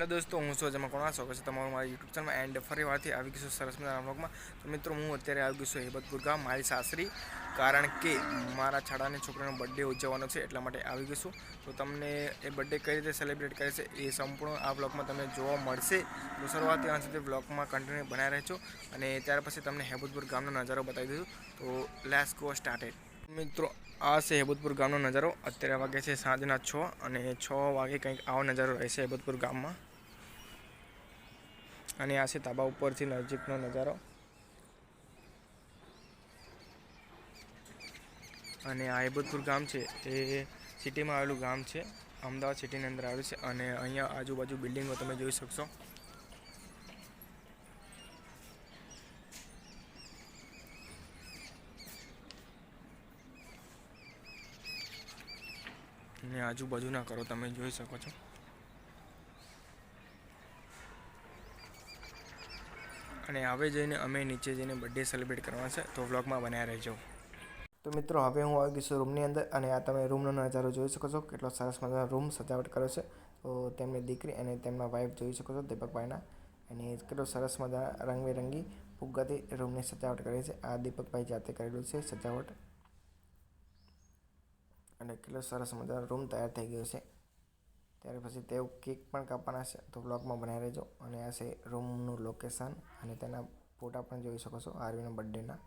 Hello दोस्तों, हूँ છું જેમાં કોણ સ્વાગત છે તમારું મારા યુટ્યુબ ચેનલમાં એન્ડ ફરી વારથી આવી ગયું સરસ મજાના વ્લોગમાં। તો મિત્રો હું અત્યારે આવી ગયો છું હેબતપુર ગામ મારી સાસરી, કારણ કે મારા છાડાની છોકરીનો બર્થડે ઉજવવાનો છે એટલા માટે આવી ગયો છું। તો તમને એ બર્થડે કઈ રીતે સેલિબ્રેટ કરે છે એ સંપૂર્ણ આ વ્લોગમાં તમને જોવા મળશે। તો શરૂઆતથી અંત સુધી વ્લોગમાં કન્ટિન્યુ બનાવી રહેજો અને ત્યાર પછી તમને હેબતપુર ગામનો નજારો બતાવી દઈશું। તો લેટ્સ ગો સ્ટાર્ટેડ। મિત્રો આ છે હેબતપુર ગામનો નજારો। અત્યારે વાગે છે સાંજના 6 અને 6 વાગે કંઈક આવો નજારો રહેશે હેબતપુર ગામમાં। અને આ છે તાબા ઉપરથી નજીકનો નજારો। અને આ હેબતપુર ગામ છે એ સિટીમાં આવેલું ગામ છે, અમદાવાદ સિટીની અંદર આવેલું છે। અને અહીંયા આજુબાજુ બિલ્ડિંગો તમે જોઈ શકશો। અને આજુબાજુના ઘરો તમે જોઈ શકો છો। અને હવે જઈને અમે નીચે જઈને બર્થડે સેલિબ્રેટ કરવાનો છે, તો વ્લોગમાં બનાવી રહેજો। તો મિત્રો હવે હું આવી ગયો છું રૂમની અંદર અને આ તમે રૂમનો નજારો જોઈ શકો છો, કેટલો સરસ મજાનો રૂમ સજાવટ કર્યો છે। તો તેમની દીકરી અને તેમના વાઈફ જોઈ શકો છો દીપકભાઈના, અને કેટલો સરસ મજા રંગબેરંગી ફુગ્ગાથી રૂમની સજાવટ કરી છે। આ દીપકભાઈ જાતે કરેલું છે સજાવટ, અને કેટલો સરસ મજાનો રૂમ તૈયાર થઈ ગયો છે। ત્યાર પછી તેઓ કેક પણ કાપવાના છે, તો બ્લોગમાં બનાવી રહેજો। અને આ છે રૂમનું લોકેશન અને તેના ફોટા પણ જોઈ શકો છો આરવીના બર્થડેના।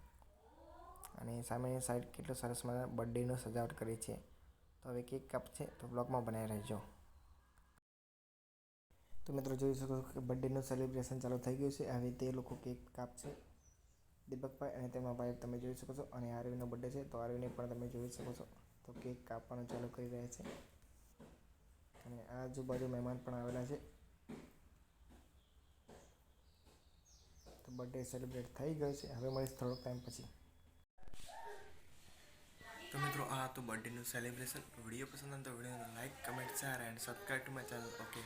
અને સામેની સાઈડ કેટલો સરસ મજાનો બર્થડેનું સજાવટ કરી છે। તો હવે કેક કાપશે, તો બ્લોગમાં બનાવી રહેજો। તો મિત્રો જોઈ શકો છો કે બર્થડેનું સેલિબ્રેશન ચાલુ થઈ ગયું છે। હવે તે લોકો કેક કાપશે, દીપકભાઈ અને તેમના વાઈફ તમે જોઈ શકો છો। અને આરવીનો બર્થડે છે તો આરવીને પણ તમે જોઈ શકો છો, તો કેક કાપવાનું ચાલુ કરી રહ્યા છે। અને આજુબાજુ મહેમાન પણ આવેલા છે। તો બર્થડે સેલિબ્રેટ થઈ ગયો છે। હવે મળીશ થોડોક ટાઈમ પછી। તો મિત્રો આ હતું બર્થડેનું સેલિબ્રેશન। વિડીયો પસંદ આવે તો વિડીયોને like, comment, share and subscribe to my channel. Okay.